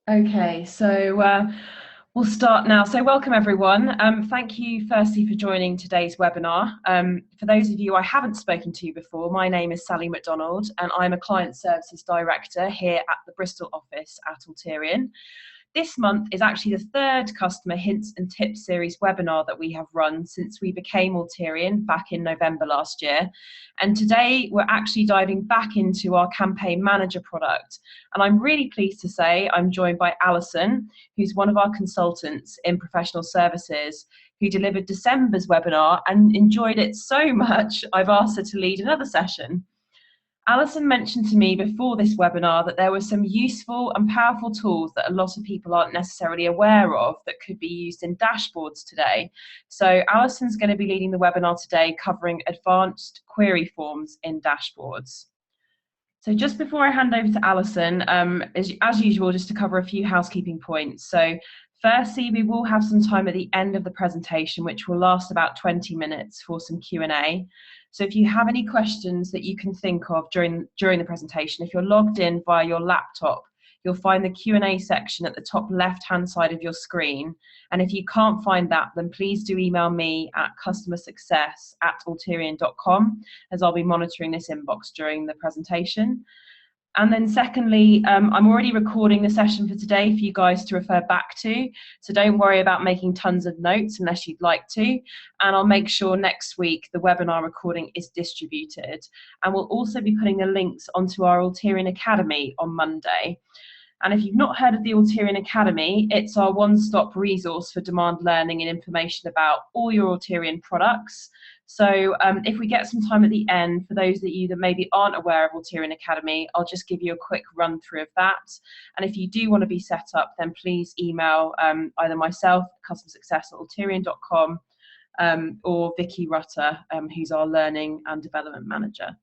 Okay, so we'll start now. So welcome everyone. Thank you firstly for joining today's webinar. For those of you I haven't spoken to before, my name is Sally McDonald and I'm a Client Services Director here at the Bristol office at Alterian. This month is actually the third Customer Hints and Tips series webinar that we have run since we became Alterian back in November last year. And today we're actually diving back into our Campaign Manager product. And I'm really pleased to say I'm joined by Alison, who's one of our consultants in professional services, who delivered December's webinar and enjoyed it so much, I've asked her to lead another session. Alison mentioned to me before this webinar that there were some useful and powerful tools that a lot of people aren't necessarily aware of that could be used in dashboards today. So Alison's going to be leading the webinar today covering advanced query forms in dashboards. So just before I hand over to Alison, as usual, just to cover a few housekeeping points. So firstly, we will have some time at the end of the presentation, which will last about 20 minutes for some Q&A. So if you have any questions that you can think of during the presentation, if you're logged in via your laptop, you'll find the Q&A section at the top left-hand side of your screen. And if you can't find that, then please do email me at customersuccess@alterian.com, as I'll be monitoring this inbox during the presentation. And then secondly, I'm already recording the session for today for you guys to refer back to. So don't worry about making tons of notes unless you'd like to. And I'll make sure next week the webinar recording is distributed. And we'll also be putting the links onto our Alterian Academy on Monday. And if you've not heard of the Alterian Academy, it's our one-stop resource for demand learning and information about all your Alterian products. So if we get some time at the end, for those of you that maybe aren't aware of Alterian Academy, I'll just give you a quick run through of that. And if you do want to be set up, then please email either myself, customersuccess@alterian.com, or Vicky Rutter, who's our Learning and Development Manager.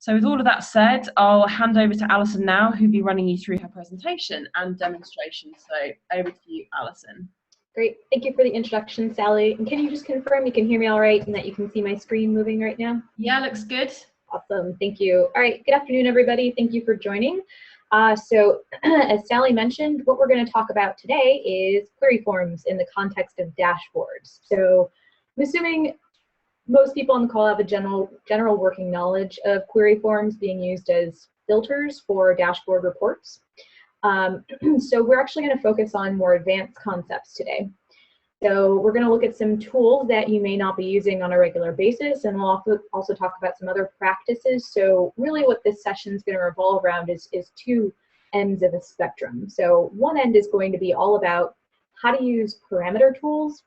So with all of that said, I'll hand over to Alison now, who'll be running you through her presentation and demonstration. So over to you, Alison. Great. Thank you for the introduction, Sally. And can you just confirm you can hear me all right and that you can see my screen moving right now? Yeah, looks good. Awesome. Thank you. All right. Good afternoon, everybody. Thank you for joining. So as Sally mentioned, what we're going to talk about today is query forms in the context of dashboards. So I'm assuming most people on the call have a general working knowledge of query forms being used as filters for dashboard reports. So we're actually going to focus on more advanced concepts today. So we're going to look at some tools that you may not be using on a regular basis, and we'll also talk about some other practices. So really what this session is going to revolve around is two ends of a spectrum. So one end is going to be all about how to use parameter tools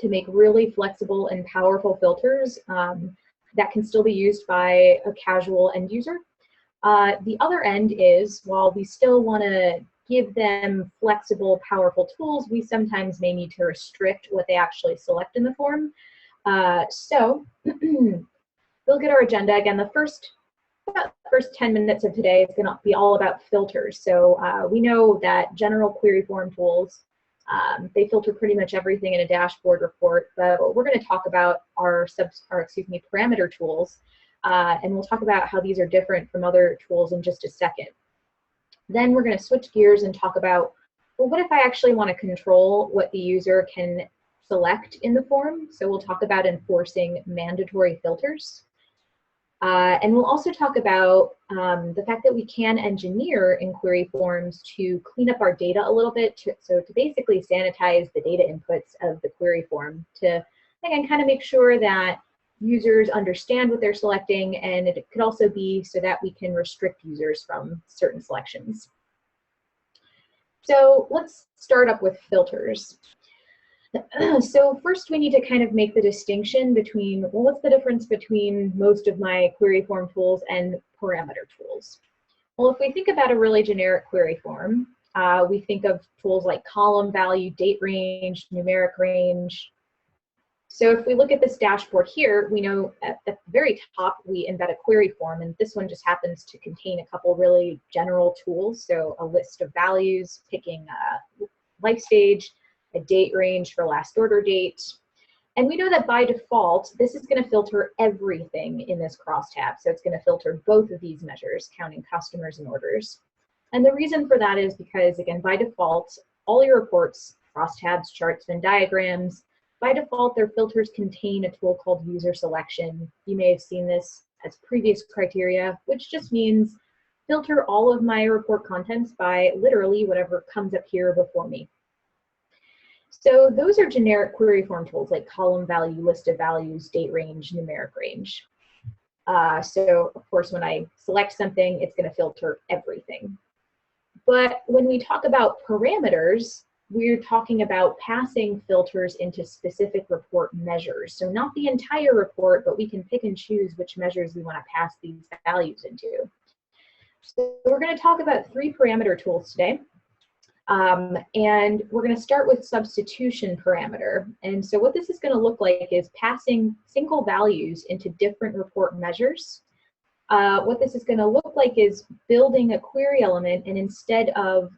to make really flexible and powerful filters that can still be used by a casual end user. The other end is, while we still want to give them flexible, powerful tools, we sometimes may need to restrict what they actually select in the form. So we'll get our agenda. Again, the first 10 minutes of today is going to be all about filters. So we know that general query form tools, they filter pretty much everything in a dashboard report, but we're going to talk about our parameter tools. And we'll talk about how these are different from other tools in just a second. Then we're going to switch gears and talk about, well, what if I actually want to control what the user can select in the form? So we'll talk about enforcing mandatory filters. And we'll also talk about the fact that we can engineer in query forms to clean up our data a little bit, to basically sanitize the data inputs of the query form to, again, kind of make sure that users understand what they're selecting, and it could also be so that we can restrict users from certain selections. So let's start up with filters. So first we need to kind of make the distinction between, well, what's the difference between most of my query form tools and parameter tools? Well, if we think about a really generic query form, we think of tools like column value, date range, numeric range. So if we look at this dashboard here, we know at the very top we embed a query form, and this one just happens to contain a couple really general tools. So a list of values, picking a life stage, a date range for last order date. And we know that by default, this is going to filter everything in this crosstab. So it's going to filter both of these measures, counting customers and orders. And the reason for that is because, again, by default, all your reports, crosstabs, charts, Venn diagrams, by default, their filters contain a tool called user selection. You may have seen this as previous criteria, which just means filter all of my report contents by literally whatever comes up here before me. So those are generic query form tools like column value, list of values, date range, numeric range. So of course, when I select something, it's going to filter everything. But when we talk about parameters, we're talking about passing filters into specific report measures. So not the entire report, but we can pick and choose which measures we want to pass these values into. So we're going to talk about 3 parameter tools today. And we're going to start with substitution parameter. And so what this is going to look like is passing single values into different report measures. What this is going to look like is building a query element, and instead of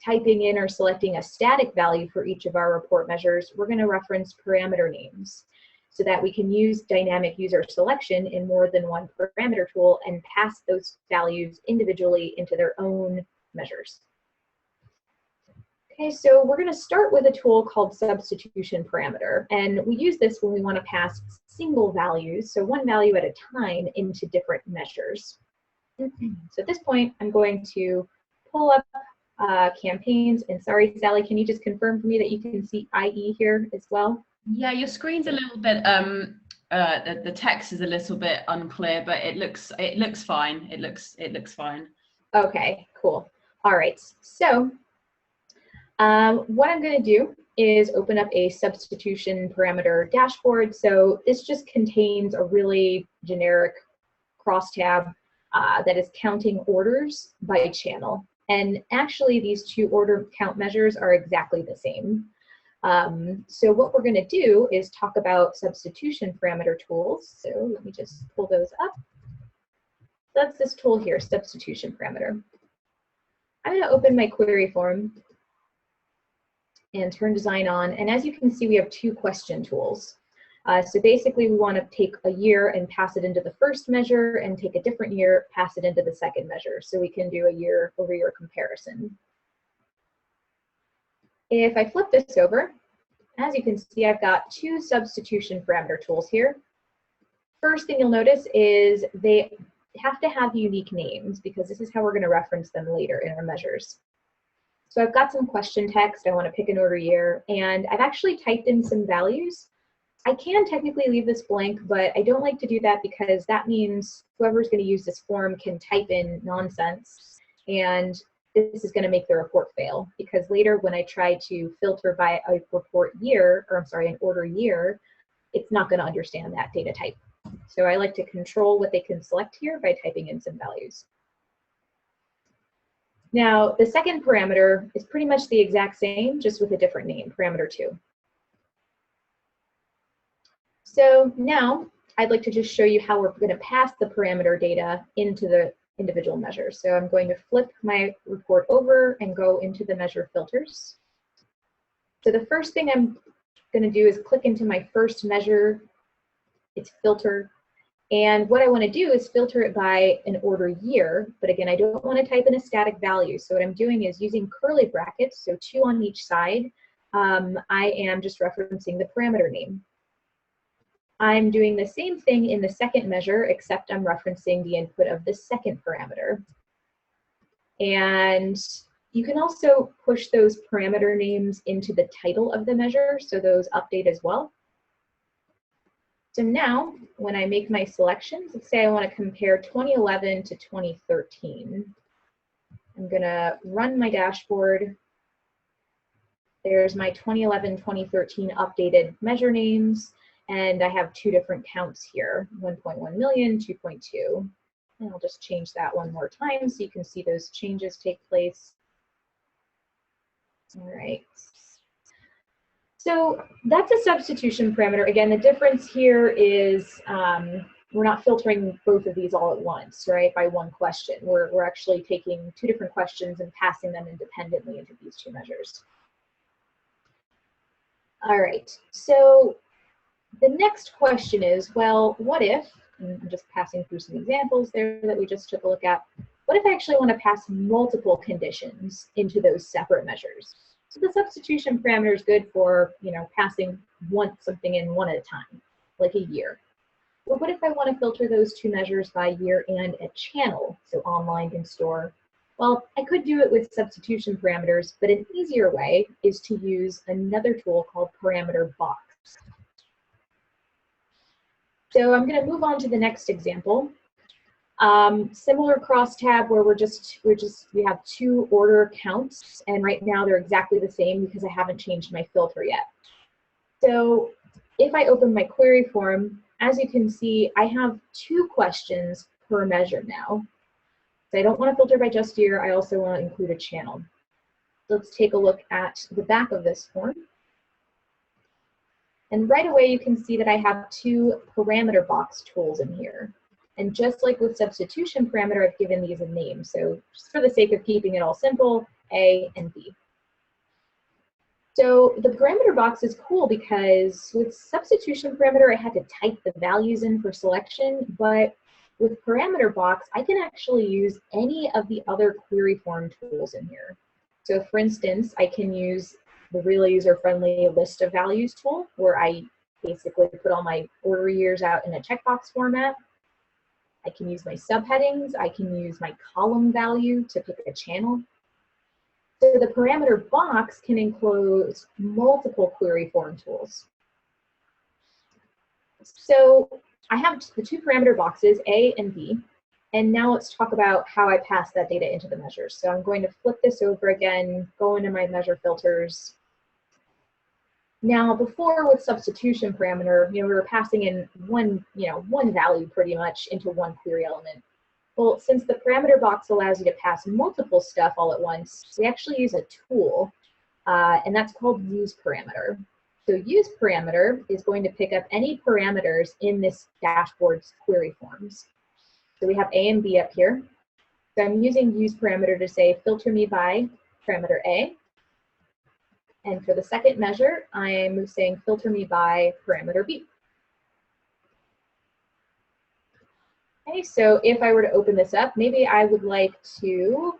typing in or selecting a static value for each of our report measures, we're going to reference parameter names so that we can use dynamic user selection in more than one parameter tool and pass those values individually into their own measures. Okay, so we're going to start with a tool called substitution parameter, and we use this when we want to pass single values, so one value at a time, into different measures. So at this point, I'm going to pull up campaigns, and sorry, Sally, can you just confirm for me that you can see IE here as well? Yeah, your screen's a little bit, the text is a little bit unclear, but it looks fine. It looks fine. Okay, cool. All right, so what I'm going to do is open up a substitution parameter dashboard. So this just contains a really generic crosstab that is counting orders by channel. And actually, these 2 order count measures are exactly the same. So what we're going to do is talk about substitution parameter tools. So let me just pull those up. That's this tool here, substitution parameter. I'm going to open my query form and turn design on. And as you can see, we have 2 question tools. So basically, we want to take a year and pass it into the first measure, and take a different year, pass it into the second measure. So we can do a year-over-year comparison. If I flip this over, as you can see, I've got 2 substitution parameter tools here. First thing you'll notice is they have to have unique names, because this is how we're going to reference them later in our measures. So I've got some question text. I want to pick an order year, and I've actually typed in some values. I can technically leave this blank, but I don't like to do that because that means whoever's going to use this form can type in nonsense, and this is going to make the report fail, because later when I try to filter by a report year, or I'm sorry, an order year, it's not going to understand that data type. So I like to control what they can select here by typing in some values. Now, the second parameter is pretty much the exact same, just with a different name, parameter 2. So now I'd like to just show you how we're going to pass the parameter data into the individual measures. So I'm going to flip my report over and go into the measure filters. So the first thing I'm going to do is click into my first measure. It's filter. And what I want to do is filter it by an order year. But again, I don't want to type in a static value. So what I'm doing is using curly brackets, so 2 on each side. I am just referencing the parameter name. I'm doing the same thing in the second measure, except I'm referencing the input of the second parameter. And you can also push those parameter names into the title of the measure, so those update as well. So now, when I make my selections, let's say I want to compare 2011 to 2013. I'm going to run my dashboard. There's my 2011-2013 updated measure names. And I have 2 different counts here, 1.1 million, 2.2. And I'll just change that one more time so you can see those changes take place. All right. So that's a substitution parameter. Again, the difference here is we're not filtering both of these all at once, right, by one question. We're actually taking 2 different questions and passing them independently into these 2 measures. All right, so the next question is, well, what if, and I'm just passing through some examples there that we just took a look at, what if I actually want to pass multiple conditions into those separate measures? So the substitution parameter is good for, passing something in one at a time, like a year. But what if I want to filter those two measures by year and a channel, so online and store? Well, I could do it with substitution parameters, but an easier way is to use another tool called parameter box. So I'm going to move on to the next example. Similar crosstab where we have two order counts, and right now they're exactly the same because I haven't changed my filter yet. So if I open my query form, as you can see, I have 2 questions per measure now. So I don't want to filter by just year, I also want to include a channel. Let's take a look at the back of this form. And right away you can see that I have 2 parameter box tools in here. And just like with substitution parameter, I've given these a name. So just for the sake of keeping it all simple, A and B. So the parameter box is cool because with substitution parameter, I had to type the values in for selection, but with parameter box, I can actually use any of the other query form tools in here. So for instance, I can use the really user-friendly list of values tool, where I basically put all my order years out in a checkbox format. I can use my subheadings, I can use my column value to pick a channel. So the parameter box can enclose multiple query form tools. So I have the 2 parameter boxes, A and B, and now let's talk about how I pass that data into the measures. So I'm going to flip this over again, go into my measure filters. Now before with substitution parameter, we were passing in one value pretty much into one query element. Well, since the parameter box allows you to pass multiple stuff all at once, we actually use a tool, and that's called use parameter. So use parameter is going to pick up any parameters in this dashboard's query forms. So we have A and B up here. So I'm using use parameter to say filter me by parameter A. And for the second measure, I'm saying filter me by parameter B. Okay, so if I were to open this up, maybe I would like to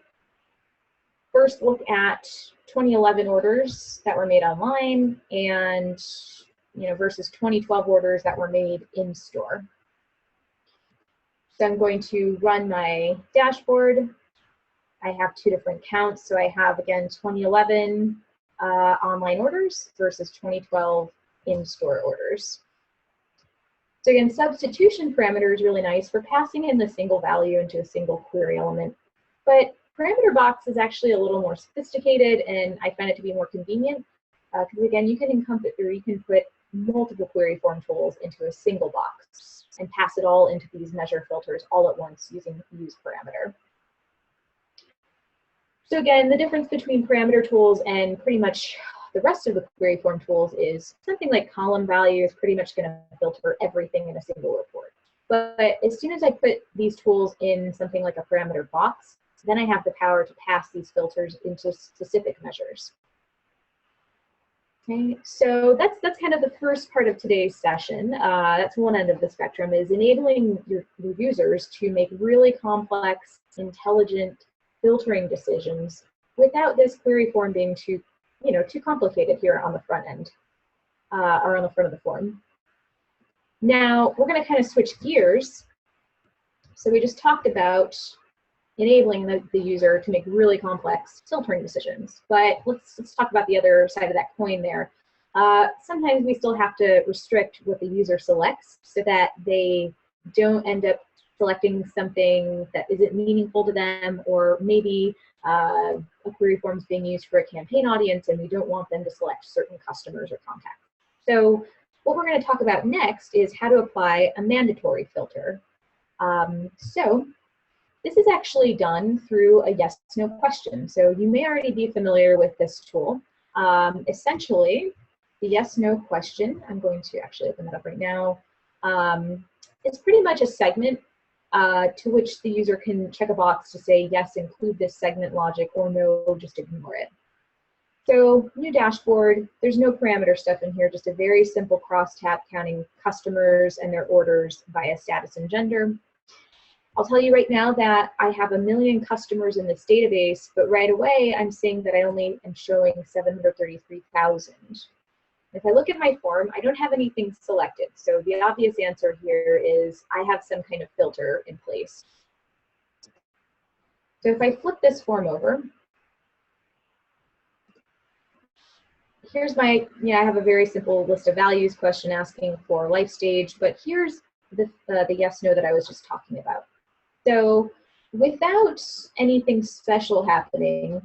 first look at 2011 orders that were made online and versus 2012 orders that were made in store. So I'm going to run my dashboard. I have 2 different counts. So I have, again, 2011 online orders versus 2012 in-store orders. So again, substitution parameter is really nice for passing in the single value into a single query element. But parameter box is actually a little more sophisticated, and I find it to be more convenient because again, you can put multiple query form tools into a single box and pass it all into these measure filters all at once using use parameter. So again, the difference between parameter tools and pretty much the rest of the query form tools is something like column value is pretty much going to filter everything in a single report. But as soon as I put these tools in something like a parameter box, then I have the power to pass these filters into specific measures. Okay, so that's kind of the first part of today's session. That's one end of the spectrum, is enabling your users to make really complex, intelligent filtering decisions without this query form being too complicated here on the front end or on the front of the form. Now we're going to kind of switch gears. So we just talked about enabling the user to make really complex filtering decisions, but let's talk about the other side of that coin there. Sometimes we still have to restrict what the user selects so that they don't end up selecting something that isn't meaningful to them, or maybe a query form is being used for a campaign audience and we don't want them to select certain customers or contacts. So what we're going to talk about next is how to apply a mandatory filter. So this is actually done through a yes/no question. So you may already be familiar with this tool. Essentially, the yes/no question, I'm going to actually open that up right now, it's pretty much a segment to which the user can check a box to say, yes, include this segment logic, or no, just ignore it. So new dashboard, there's no parameter stuff in here, just a very simple crosstab counting customers and their orders via status and gender. I'll tell you right now that I have 1 million customers in this database, but right away I'm saying that I only am showing 733,000. If I look at my form, I don't have anything selected. So the obvious answer here is I have some kind of filter in place. So if I flip this form over, here's my, I have a very simple list of values question asking for life stage, but here's the yes, no that I was just talking about. So without anything special happening,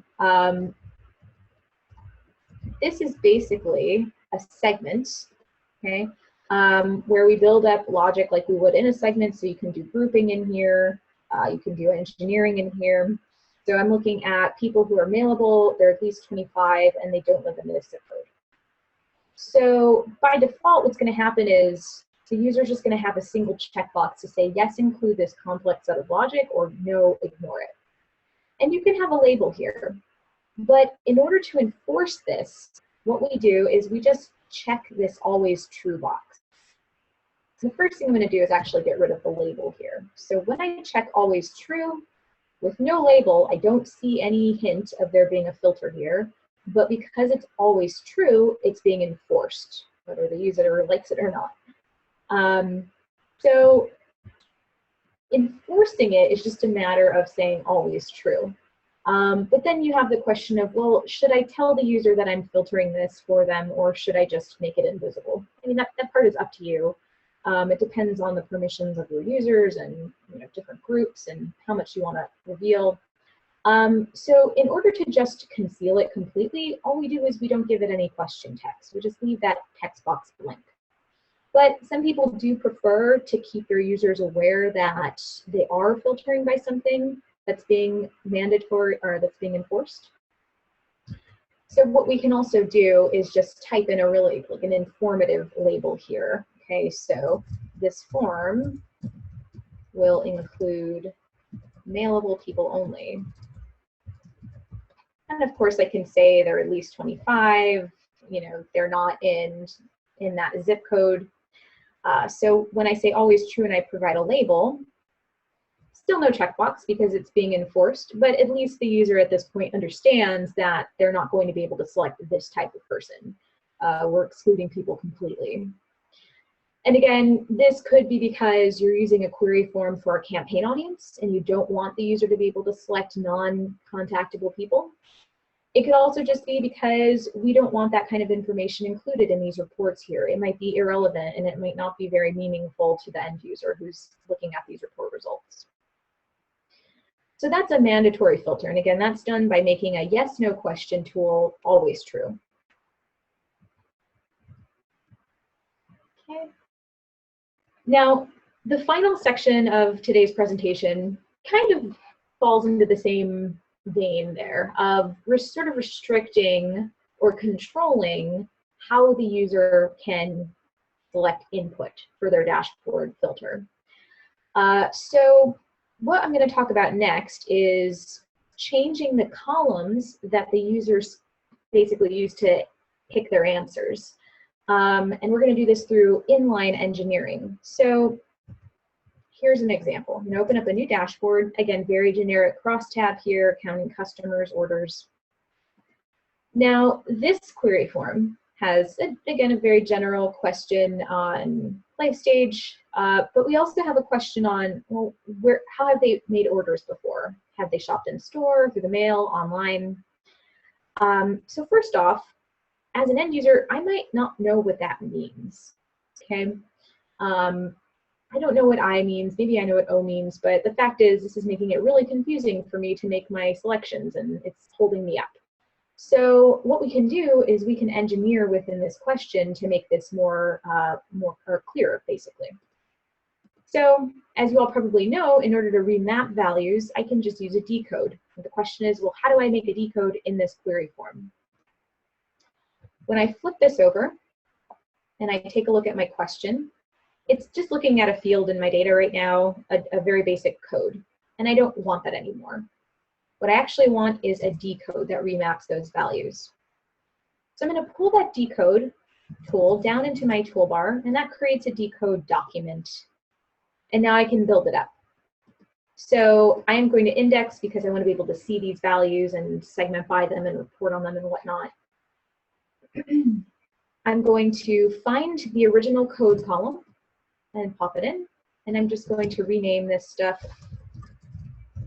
this is basically a segment, okay, where we build up logic like we would in a segment. So you can do grouping in here, you can do engineering in here. So I'm looking at people who are mailable, they're at least 25, and they don't live in this zip code. So by default, what's going to happen is the user is just going to have a single checkbox to say, yes, include this complex set of logic, or no, ignore it. And you can have a label here. But in order to enforce this, what we do is we just check this always true box. So the first thing I'm going to do is actually get rid of the label here. So when I check always true, with no label, I don't see any hint of there being a filter here. But because it's always true, it's being enforced, whether the user likes it or not. So enforcing it is just a matter of saying always true. But then you have the question of, well, should I tell the user that I'm filtering this for them, or should I just make it invisible? I mean, that part is up to you. It depends on the permissions of your users and different groups and how much you want to reveal. So in order to just conceal it completely, all we do is we don't give it any question text. We just leave that text box blank. But some people do prefer to keep their users aware that they are filtering by something that's being mandatory or that's being enforced. So what we can also do is just type in a really like an informative label here. Okay, so this form will include mailable people only. And of course I can say they're at least 25, they're not in that zip code. So when I say always true and I provide a label, still no checkbox because it's being enforced, but at least the user at this point understands that they're not going to be able to select this type of person. We're excluding people completely. And again, this could be because you're using a query form for a campaign audience and you don't want the user to be able to select non-contactable people. It could also just be because we don't want that kind of information included in these reports here. It might be irrelevant and it might not be very meaningful to the end user who's looking at these report results. So that's a mandatory filter. And again, that's done by making a yes/no question tool always true. Okay. Now, the final section of today's presentation kind of falls into the same vein there of sort of restricting or controlling how the user can select input for their dashboard filter. So what I'm going to talk about next is changing the columns that the users basically use to pick their answers. And we're going to do this through inline engineering. So here's an example. I'm going to open up a new dashboard. Again, very generic crosstab here, counting customers, orders. Now, this query form has, again, a very general question on life stage, but we also have a question on, well, how have they made orders before? Have they shopped in store, through the mail, online? So first off, as an end user, I might not know what that means, okay? I don't know what I means, maybe I know what O means, but the fact is this is making it really confusing for me to make my selections and it's holding me up. So what we can do is we can engineer within this question to make this more clearer, basically. So as you all probably know, in order to remap values, I can just use a decode. And the question is, well, how do I make a decode in this query form? When I flip this over and I take a look at my question, it's just looking at a field in my data right now, a very basic code, and I don't want that anymore. What I actually want is a decode that remaps those values. So I'm going to pull that decode tool down into my toolbar, and that creates a decode document. And now I can build it up. So I'm going to index because I want to be able to see these values and segment by them and report on them and whatnot. I'm going to find the original code column and pop it in. And I'm just going to rename this stuff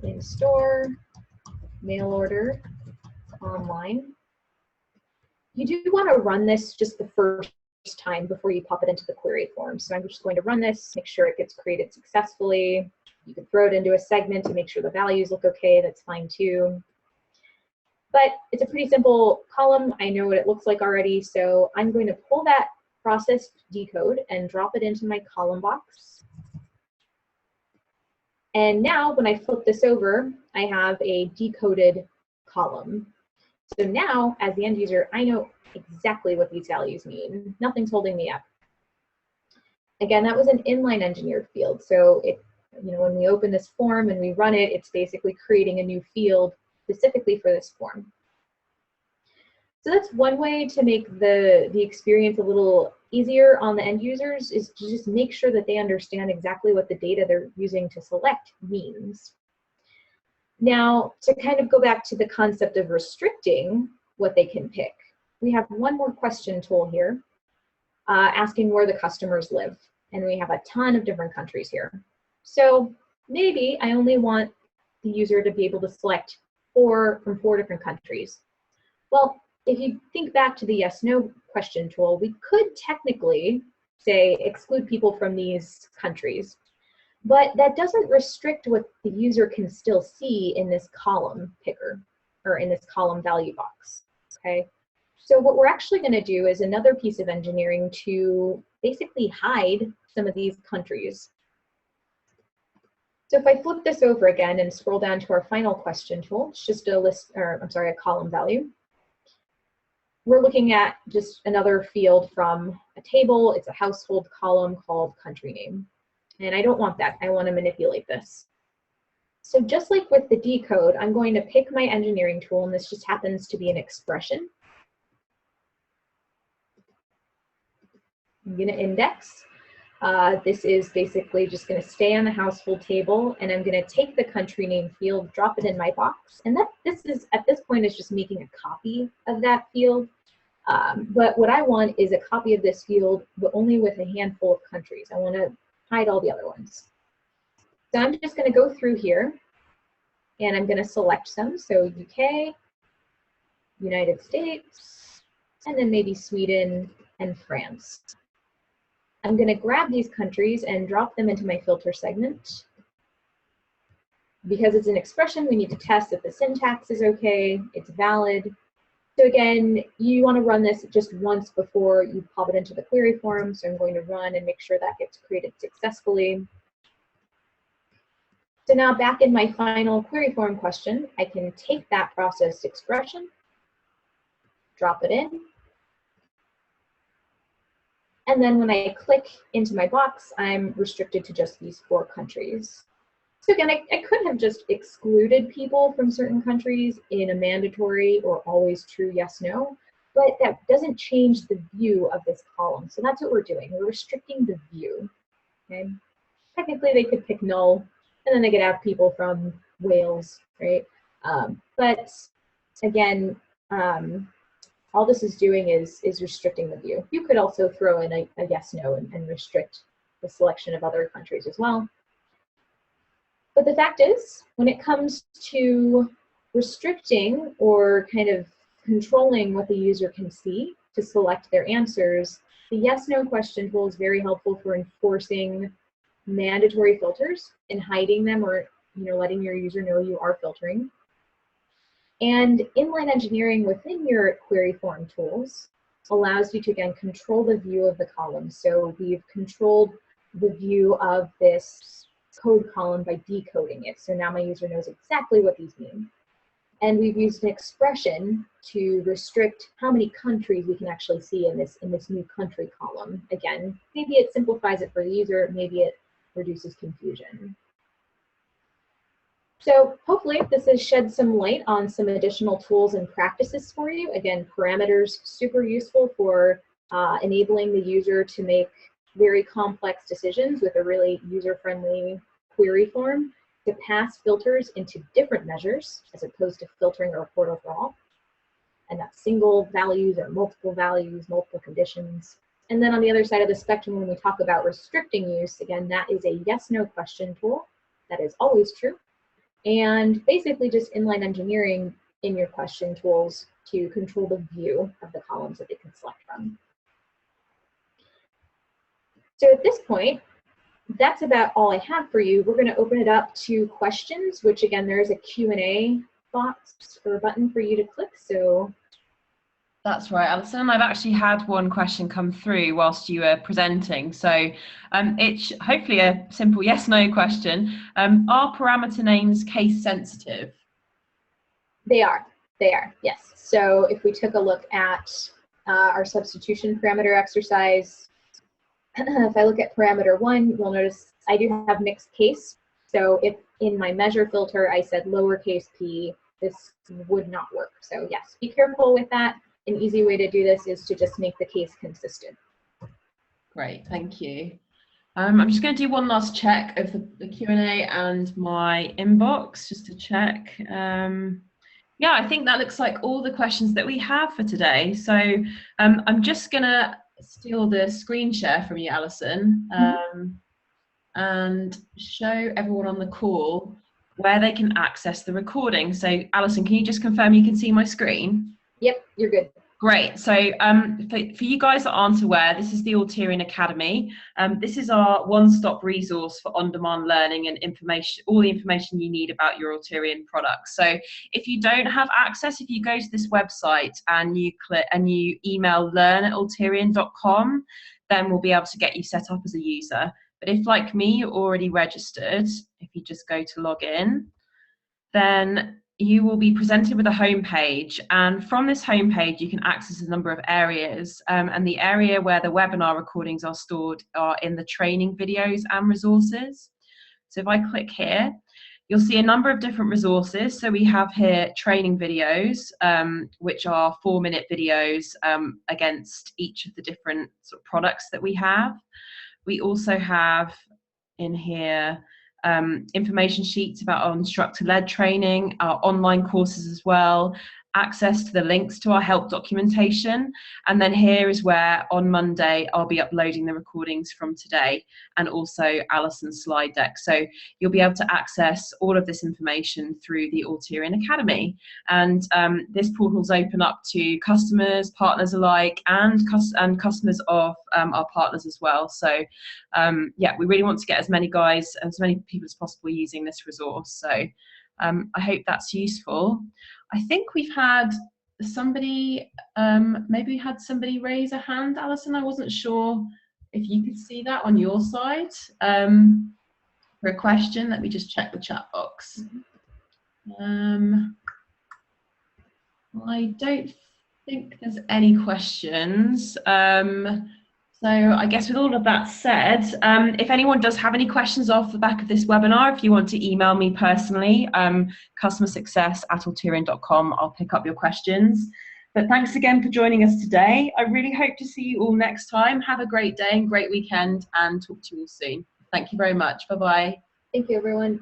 in store, mail order, online. You do want to run this just the first time before you pop it into the query form. So I'm just going to run this, make sure it gets created successfully. You can throw it into a segment to make sure the values look okay. That's fine too. But it's a pretty simple column. I know what it looks like already. So I'm going to pull that processed decode and drop it into my column box. And now when I flip this over, I have a decoded column. So now, as the end user, I know exactly what these values mean. Nothing's holding me up. Again, that was an inline engineered field. So when we open this form and we run it, it's basically creating a new field specifically for this form. So that's one way to make the experience a little easier on the end users, is to just make sure that they understand exactly what the data they're using to select means. Now, to kind of go back to the concept of restricting what they can pick, we have one more question tool here, asking where the customers live. And we have a ton of different countries here. So maybe I only want the user to be able to select from 4 different countries. Well, if you think back to the yes/no question tool, we could technically say exclude people from these countries. But that doesn't restrict what the user can still see in this column picker, or in this column value box, okay? So what we're actually gonna do is another piece of engineering to basically hide some of these countries. So if I flip this over again and scroll down to our final question tool, it's just a column value. We're looking at just another field from a table. It's a household column called country name. And I don't want that. I want to manipulate this. So just like with the decode, I'm going to pick my engineering tool, and this just happens to be an expression. I'm going to index. This is basically just going to stay on the household table, and I'm going to take the country name field, drop it in my box, and this is at this point is just making a copy of that field. But what I want is a copy of this field, but only with a handful of countries. I want to hide all the other ones. So I'm just going to go through here, and I'm going to select some. So UK, United States, and then maybe Sweden and France. I'm going to grab these countries and drop them into my filter segment. Because it's an expression, we need to test that the syntax is okay, it's valid. So again, you want to run this just once before you pop it into the query form. So I'm going to run and make sure that gets created successfully. So now back in my final query form question, I can take that processed expression, drop it in, and then when I click into my box, I'm restricted to just these 4 countries. So again, I could have just excluded people from certain countries in a mandatory or always true yes/no, but that doesn't change the view of this column. So that's what we're doing. We're restricting the view. Okay? Technically, they could pick null, and then they could have people from Wales, right? But again, all this is doing is restricting the view. You could also throw in a yes/no and restrict the selection of other countries as well. But the fact is, when it comes to restricting or kind of controlling what the user can see to select their answers, the yes/no question tool is very helpful for enforcing mandatory filters and hiding them, or letting your user know you are filtering. And inline engineering within your query form tools allows you to, again, control the view of the column. So we've controlled the view of this code column by decoding it. So now my user knows exactly what these mean. And we've used an expression to restrict how many countries we can actually see in this new country column. Again, maybe it simplifies it for the user, maybe it reduces confusion. So hopefully this has shed some light on some additional tools and practices for you. Again, parameters, super useful for enabling the user to make very complex decisions with a really user-friendly query form. to pass filters into different measures as opposed to filtering a report overall. And that's single values or multiple values, multiple conditions. And then on the other side of the spectrum, when we talk about restricting use, again, that is a yes/no question tool. That is always true. And basically just inline engineering in your question tools to control the view of the columns that they can select from. So at this point, that's about all I have for you. We're going to open it up to questions, which again, there is a Q&A box or button for you to click. So that's right, Alison. I've actually had one question come through whilst you were presenting. So it's hopefully a simple yes/no question. Are parameter names case sensitive? They are, yes. So if we took a look at our substitution parameter exercise, if I look at parameter 1, you'll notice I do have mixed case. So if in my measure filter I said lowercase p, this would not work. So yes, be careful with that. An easy way to do this is to just make the case consistent. Great, thank you. I'm just going to do one last check of the Q&A and my inbox just to check. Yeah, I think that looks like all the questions that we have for today. So I'm just going to steal the screen share from you, Alison, and show everyone on the call where they can access the recording. So Alison, can you just confirm you can see my screen? Yep, you're good. Great. So for you guys that aren't aware, this is the Alterian Academy. This is our one-stop resource for on-demand learning and information, all the information you need about your Alterian products. So if you don't have access, if you go to this website and you email learn@alterian.com, then we'll be able to get you set up as a user. But if, like me, you're already registered, if you just go to log in, then you will be presented with a home page, and from this home page you can access a number of areas, and the area where the webinar recordings are stored are in the training videos and resources. So if I click here, you'll see a number of different resources. So we have here training videos, which are 4-minute videos against each of the different sort of products that we have. We also have in here information sheets about our instructor-led training, our online courses as well, access to the links to our help documentation, and then here is where on Monday I'll be uploading the recordings from today and also Alison's slide deck. So you'll be able to access all of this information through the Alterian Academy, and this portal's open up to customers, partners alike, and customers of our partners as well. So yeah, we really want to get as many people as possible using this resource. So I hope that's useful. I think we've had somebody, maybe we had somebody raise a hand, Alison. I wasn't sure if you could see that on your side for a question. Let me just check the chat box. I don't think there's any questions. So I guess with all of that said, if anyone does have any questions off the back of this webinar, if you want to email me personally, customersuccess@alterian.com, I'll pick up your questions. But thanks again for joining us today. I really hope to see you all next time. Have a great day and great weekend, and talk to you all soon. Thank you very much. Bye-bye. Thank you, everyone.